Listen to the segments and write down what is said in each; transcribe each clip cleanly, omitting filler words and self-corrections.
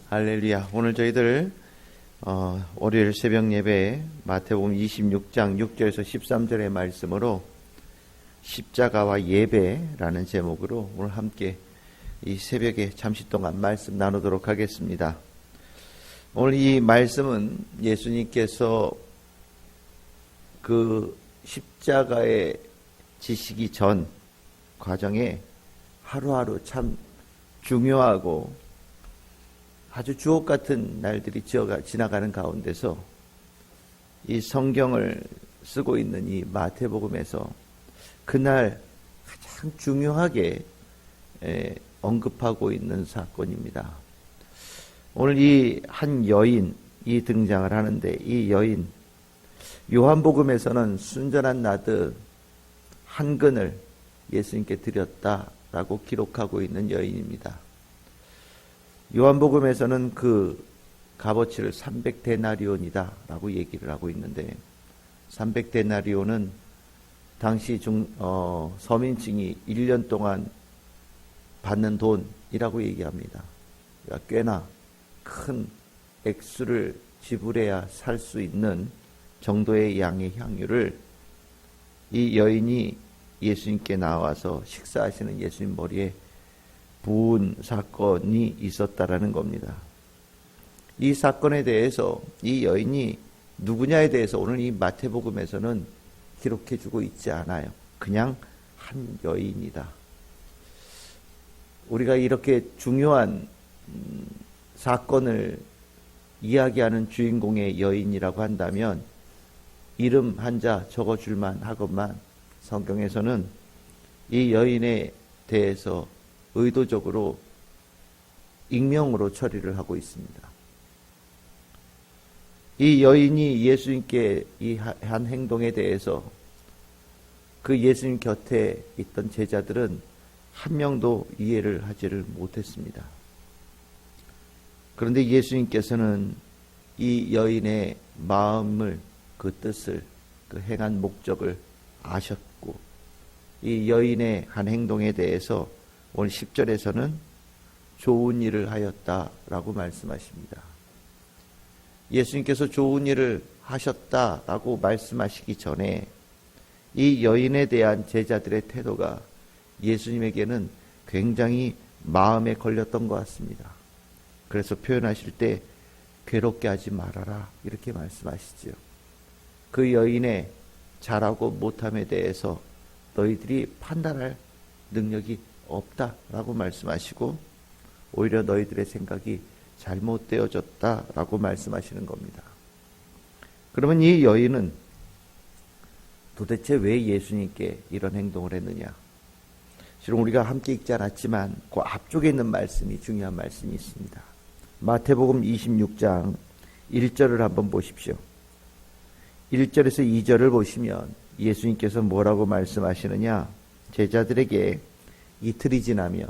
할렐루야. 오늘 저희들 월요일 새벽 예배 마태복음 26장 6절에서 13절의 말씀으로 십자가와 예배라는 제목으로 오늘 함께 이 새벽에 잠시 동안 말씀 나누도록 하겠습니다. 오늘 이 말씀은 예수님께서 그 십자가에 지시기 전 과정에 하루하루 참 중요하고 아주 주옥 같은 날들이 지나가는 가운데서 이 성경을 쓰고 있는 이 마태복음에서 그날 가장 중요하게 언급하고 있는 사건입니다. 오늘 이 한 여인이 등장을 하는데, 이 여인, 요한복음에서는 순전한 나드 한 근을 예수님께 드렸다라고 기록하고 있는 여인입니다. 요한복음에서는 그 값어치를 300데나리온이다 라고 얘기를 하고 있는데, 300데나리온은 당시 서민층이 1년 동안 받는 돈이라고 얘기합니다. 그러니까 꽤나 큰 액수를 지불해야 살 수 있는 정도의 양의 향유를 이 여인이 예수님께 나와서 식사하시는 예수님 머리에 부은 사건이 있었다라는 겁니다. 이 사건에 대해서 이 여인이 누구냐에 대해서 오늘 이 마태복음에서는 기록해주고 있지 않아요. 그냥 한 여인이다. 우리가 이렇게 중요한 사건을 이야기하는 주인공의 여인이라고 한다면 이름 한자 적어줄만 하건만 성경에서는 이 여인에 대해서 의도적으로 익명으로 처리를 하고 있습니다. 이 여인이 예수님께 이 한 행동에 대해서 그 예수님 곁에 있던 제자들은 한 명도 이해를 하지를 못했습니다. 그런데 예수님께서는 이 여인의 마음을, 그 뜻을, 그 행한 목적을 아셨고, 이 여인의 한 행동에 대해서 오늘 10절에서는 좋은 일을 하였다라고 말씀하십니다. 예수님께서 좋은 일을 하셨다라고 말씀하시기 전에 이 여인에 대한 제자들의 태도가 예수님에게는 굉장히 마음에 걸렸던 것 같습니다. 그래서 표현하실 때 괴롭게 하지 말아라 이렇게 말씀하시죠. 그 여인의 잘하고 못함에 대해서 너희들이 판단할 능력이 없다라고 말씀하시고 오히려 너희들의 생각이 잘못되어졌다라고 말씀하시는 겁니다. 그러면 이 여인은 도대체 왜 예수님께 이런 행동을 했느냐? 실은 우리가 함께 읽지 않았지만 그 앞쪽에 있는 말씀이 중요한 말씀이 있습니다. 마태복음 26장 1절을 한번 보십시오. 1절에서 2절을 보시면 예수님께서 뭐라고 말씀하시느냐? 제자들에게 이틀이 지나면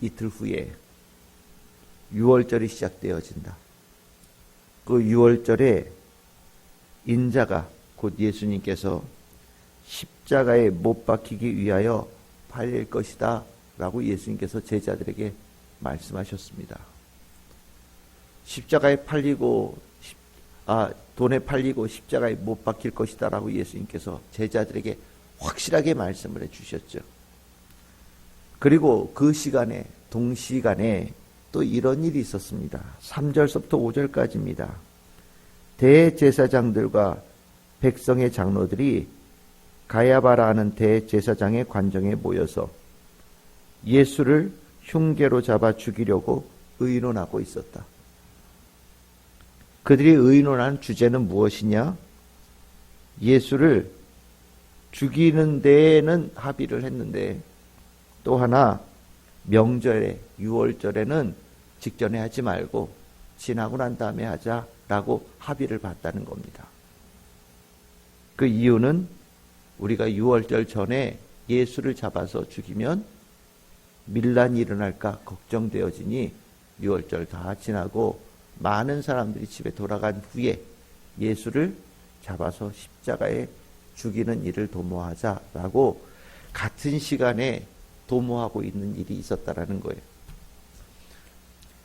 이틀 후에 유월절이 시작되어진다. 그 유월절에 인자가 곧 예수님께서 십자가에 못 박히기 위하여 팔릴 것이다 라고 예수님께서 제자들에게 말씀하셨습니다. 십자가에 팔리고 돈에 팔리고 십자가에 못 박힐 것이다 라고 예수님께서 제자들에게 확실하게 말씀을 해주셨죠. 그리고 그 시간에 동시간에 또 이런 일이 있었습니다. 3절서부터 5절까지입니다. 대제사장들과 백성의 장로들이 가야바라 하는 대제사장의 관정에 모여서 예수를 흉계로 잡아 죽이려고 의논하고 있었다. 그들이 의논한 주제는 무엇이냐? 예수를 죽이는 데에는 합의를 했는데 또 하나 명절에 유월절에는 직전에 하지 말고 지나고 난 다음에 하자라고 합의를 봤다는 겁니다. 그 이유는 우리가 유월절 전에 예수를 잡아서 죽이면 밀란이 일어날까 걱정되어지니 유월절 다 지나고 많은 사람들이 집에 돌아간 후에 예수를 잡아서 십자가에 죽이는 일을 도모하자라고 같은 시간에 도모하고 있는 일이 있었다라는 거예요.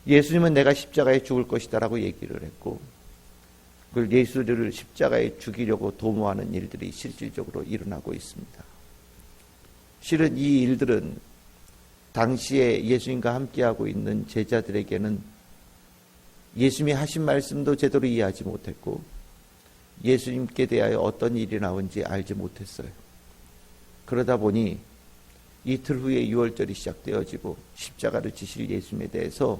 예수님은 내가 십자가에 죽을 것이다 라고 얘기를 했고, 그걸 예수를 십자가에 죽이려고 도모하는 일들이 실질적으로 일어나고 있습니다. 실은 이 일들은 당시에 예수님과 함께하고 있는 제자들에게는 예수님이 하신 말씀도 제대로 이해하지 못했고, 예수님께 대하여 어떤 일이 나온지 알지 못했어요. 그러다 보니 이틀 후에 유월절이 시작되어지고 십자가를 지실 예수님에 대해서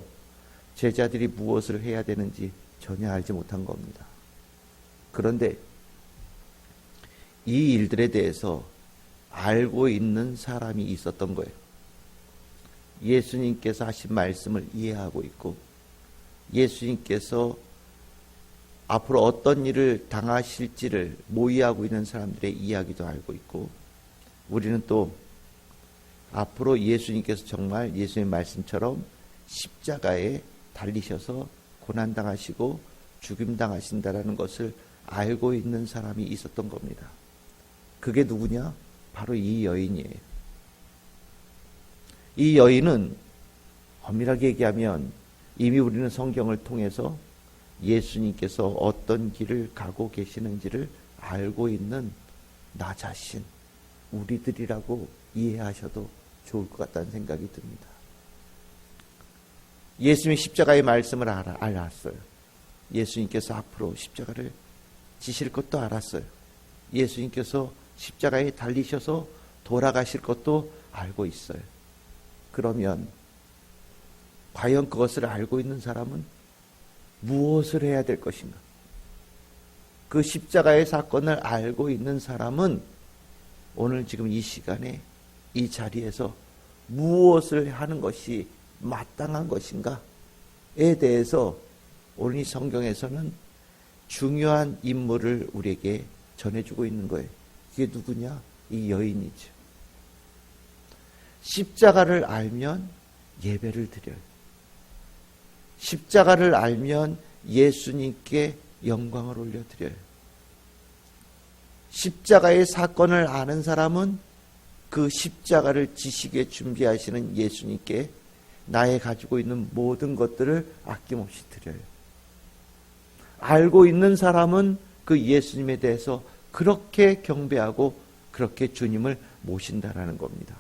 제자들이 무엇을 해야 되는지 전혀 알지 못한 겁니다. 그런데 이 일들에 대해서 알고 있는 사람이 있었던 거예요. 예수님께서 하신 말씀을 이해하고 있고, 예수님께서 앞으로 어떤 일을 당하실지를 모의하고 있는 사람들의 이야기도 알고 있고, 우리는 또 앞으로 예수님께서 정말 예수님의 말씀처럼 십자가에 달리셔서 고난당하시고 죽임당하신다라는 것을 알고 있는 사람이 있었던 겁니다. 그게 누구냐? 바로 이 여인이에요. 이 여인은 엄밀하게 얘기하면 이미 우리는 성경을 통해서 예수님께서 어떤 길을 가고 계시는지를 알고 있는 나 자신, 우리들이라고 이해하셔도 좋을 것 같다는 생각이 듭니다. 예수님이 십자가의 말씀을 알았어요. 예수님께서 앞으로 십자가를 지실 것도 알았어요. 예수님께서 십자가에 달리셔서 돌아가실 것도 알고 있어요. 그러면 과연 그것을 알고 있는 사람은 무엇을 해야 될 것인가? 그 십자가의 사건을 알고 있는 사람은 오늘 지금 이 시간에 이 자리에서 무엇을 하는 것이 마땅한 것인가에 대해서 오늘 이 성경에서는 중요한 인물을 우리에게 전해주고 있는 거예요. 그게 누구냐? 이 여인이죠. 십자가를 알면 예배를 드려요. 십자가를 알면 예수님께 영광을 올려드려요. 십자가의 사건을 아는 사람은 그 십자가를 지시게 준비하시는 예수님께 나의 가지고 있는 모든 것들을 아낌없이 드려요. 알고 있는 사람은 그 예수님에 대해서 그렇게 경배하고 그렇게 주님을 모신다라는 겁니다.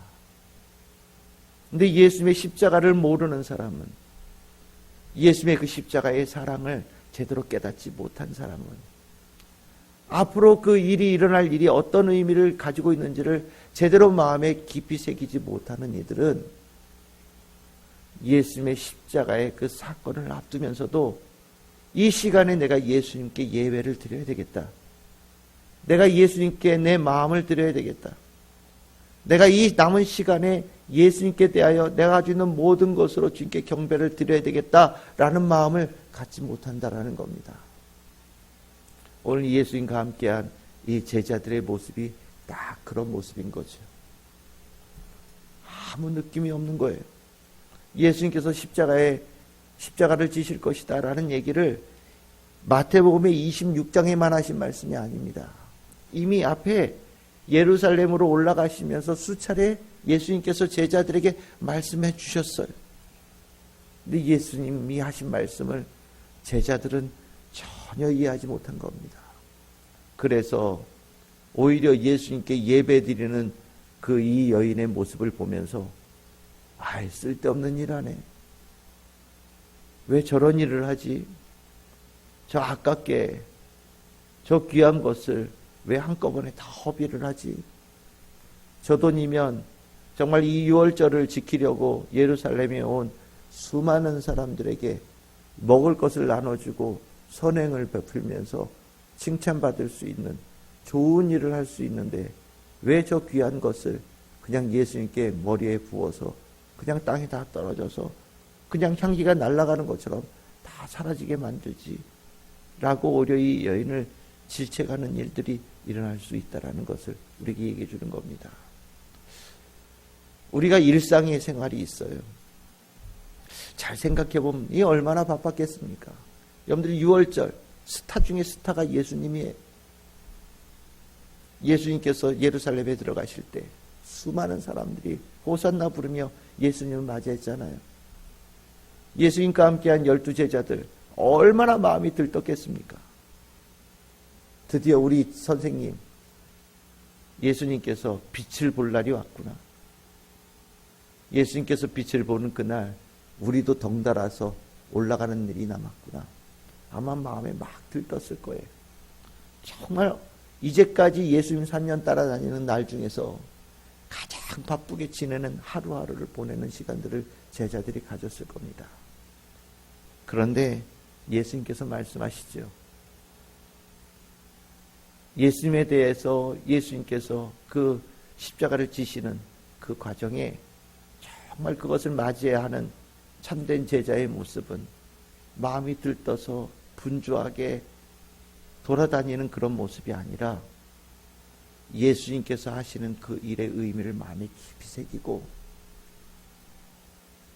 근데 예수님의 십자가를 모르는 사람은, 예수님의 그 십자가의 사랑을 제대로 깨닫지 못한 사람은, 앞으로 그 일이 일어날 일이 어떤 의미를 가지고 있는지를 제대로 마음에 깊이 새기지 못하는 이들은 예수님의 십자가의 그 사건을 앞두면서도 이 시간에 내가 예수님께 예배를 드려야 되겠다. 내가 예수님께 내 마음을 드려야 되겠다. 내가 이 남은 시간에 예수님께 대하여 내가 가지고 있는 모든 것으로 주님께 경배를 드려야 되겠다라는 마음을 갖지 못한다라는 겁니다. 오늘 예수님과 함께한 이 제자들의 모습이 딱 그런 모습인 거죠. 아무 느낌이 없는 거예요. 예수님께서 십자가를 지실 것이다 라는 얘기를 마태복음의 26장에만 하신 말씀이 아닙니다. 이미 앞에 예루살렘으로 올라가시면서 수차례 예수님께서 제자들에게 말씀해 주셨어요. 근데 예수님이 하신 말씀을 제자들은 전혀 이해하지 못한 겁니다. 그래서 오히려 예수님께 예배드리는 그 이 여인의 모습을 보면서 쓸데없는 일 하네. 왜 저런 일을 하지? 저 아깝게 저 귀한 것을 왜 한꺼번에 다 허비를 하지? 저 돈이면 정말 이 유월절을 지키려고 예루살렘에 온 수많은 사람들에게 먹을 것을 나눠주고 선행을 베풀면서 칭찬받을 수 있는 좋은 일을 할 수 있는데 왜 저 귀한 것을 그냥 예수님께 머리에 부어서 그냥 땅에 다 떨어져서 그냥 향기가 날아가는 것처럼 다 사라지게 만들지? 라고 오히려 이 여인을 질책하는 일들이 일어날 수 있다는 것을 우리에게 얘기해 주는 겁니다. 우리가 일상의 생활이 있어요. 잘 생각해보면 이 얼마나 바빴겠습니까? 여러분들이 6월절 스타 중에 스타가 예수님이에요. 예수님께서 예루살렘에 들어가실 때 수많은 사람들이 호산나 부르며 예수님을 맞이했잖아요. 예수님과 함께한 12제자들 얼마나 마음이 들떴겠습니까? 드디어 우리 선생님 예수님께서 빛을 볼 날이 왔구나. 예수님께서 빛을 보는 그날 우리도 덩달아서 올라가는 일이 남았구나. 아마 마음에 막 들떴을 거예요. 정말 이제까지 예수님 3년 따라다니는 날 중에서 가장 바쁘게 지내는 하루하루를 보내는 시간들을 제자들이 가졌을 겁니다. 그런데 예수님께서 말씀하시죠. 예수님에 대해서 예수님께서 그 십자가를 지시는 그 과정에 정말 그것을 맞이해야 하는 참된 제자의 모습은 마음이 들떠서 분주하게 돌아다니는 그런 모습이 아니라 예수님께서 하시는 그 일의 의미를 마음에 깊이 새기고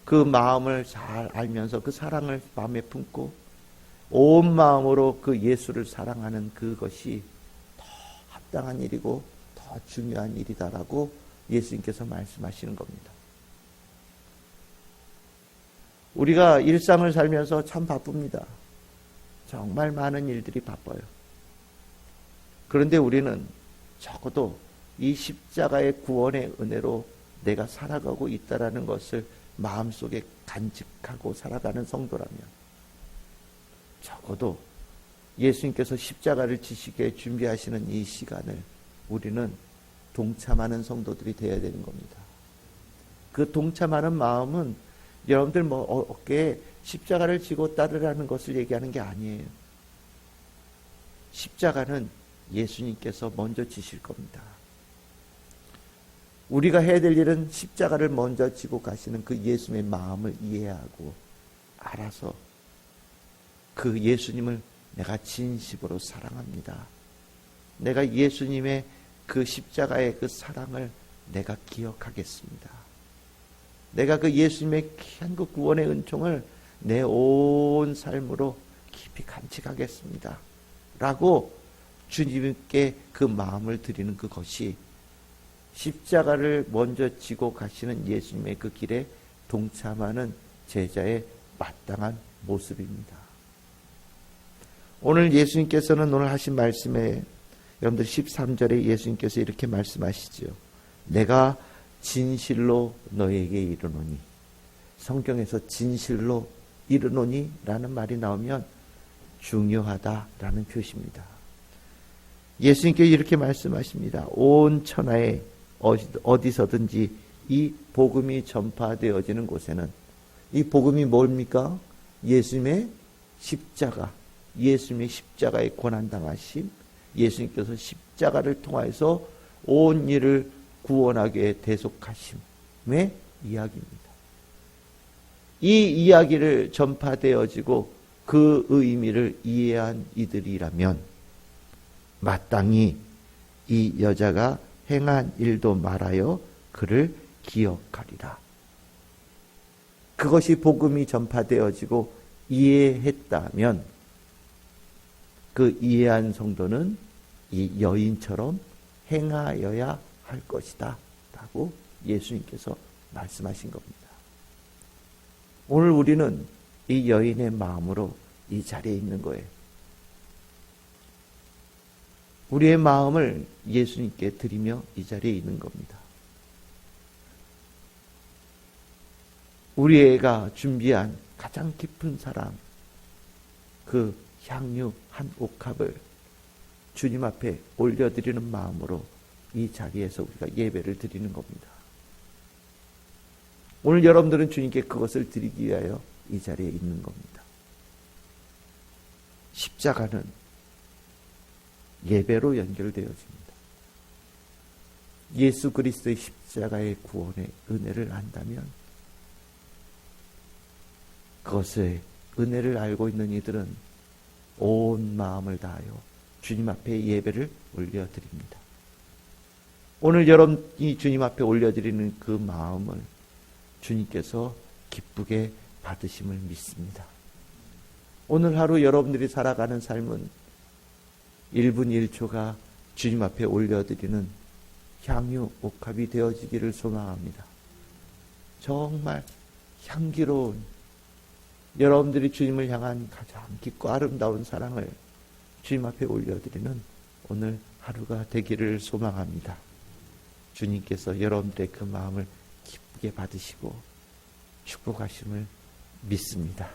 그 마음을 잘 알면서 그 사랑을 마음에 품고 온 마음으로 그 예수를 사랑하는 그것이 더 합당한 일이고 더 중요한 일이다라고 예수님께서 말씀하시는 겁니다. 우리가 일상을 살면서 참 바쁩니다. 정말 많은 일들이 바빠요. 그런데 우리는 적어도 이 십자가의 구원의 은혜로 내가 살아가고 있다라는 것을 마음속에 간직하고 살아가는 성도라면 적어도 예수님께서 십자가를 지시게 준비하시는 이 시간을 우리는 동참하는 성도들이 되어야 되는 겁니다. 그 동참하는 마음은 여러분들 어깨에 십자가를 지고 따르라는 것을 얘기하는 게 아니에요. 십자가는 예수님께서 먼저 지실 겁니다. 우리가 해야 될 일은 십자가를 먼저 지고 가시는 그 예수님의 마음을 이해하고 알아서 그 예수님을 내가 진심으로 사랑합니다. 내가 예수님의 그 십자가의 그 사랑을 내가 기억하겠습니다. 내가 그 예수님의 귀한 그 구원의 은총을 내 온 삶으로 깊이 간직하겠습니다. 라고 주님께 그 마음을 드리는 그것이 십자가를 먼저 지고 가시는 예수님의 그 길에 동참하는 제자의 마땅한 모습입니다. 오늘 예수님께서는 오늘 하신 말씀에 여러분들 13절에 예수님께서 이렇게 말씀하시죠. 내가 진실로 너에게 이르노니, 성경에서 진실로 이르노니 라는 말이 나오면 중요하다라는 표시입니다. 예수님께서 이렇게 말씀하십니다. 온 천하에 어디서든지 이 복음이 전파되어지는 곳에는 이 복음이 뭡니까? 예수님의 십자가, 예수님의 십자가의 고난당하심, 예수님께서 십자가를 통하여서 온 일을 구원하게 대속하심의 이야기입니다. 이 이야기를 전파되어지고 그 의미를 이해한 이들이라면 마땅히 이 여자가 행한 일도 말하여 그를 기억하리라. 그것이 복음이 전파되어지고 이해했다면 그 이해한 성도는 이 여인처럼 행하여야 할 것이다 라고 예수님께서 말씀하신 겁니다. 오늘 우리는 이 여인의 마음으로 이 자리에 있는 거예요. 우리의 마음을 예수님께 드리며 이 자리에 있는 겁니다. 우리 애가 준비한 가장 깊은 사랑, 그 향유 한 옥합을 주님 앞에 올려드리는 마음으로 이 자리에서 우리가 예배를 드리는 겁니다. 오늘 여러분들은 주님께 그것을 드리기 위하여 이 자리에 있는 겁니다. 십자가는 예배로 연결되어집니다. 예수 그리스도의 십자가의 구원의 은혜를 안다면 그것의 은혜를 알고 있는 이들은 온 마음을 다하여 주님 앞에 예배를 올려드립니다. 오늘 여러분이 주님 앞에 올려드리는 그 마음을 주님께서 기쁘게 받으심을 믿습니다. 오늘 하루 여러분들이 살아가는 삶은 1분 1초가 주님 앞에 올려드리는 향유 옥합이 되어지기를 소망합니다. 정말 향기로운 여러분들이 주님을 향한 가장 깊고 아름다운 사랑을 주님 앞에 올려드리는 오늘 하루가 되기를 소망합니다. 주님께서 여러분들의 그 마음을 기쁘게 받으시고 축복하심을 믿습니다.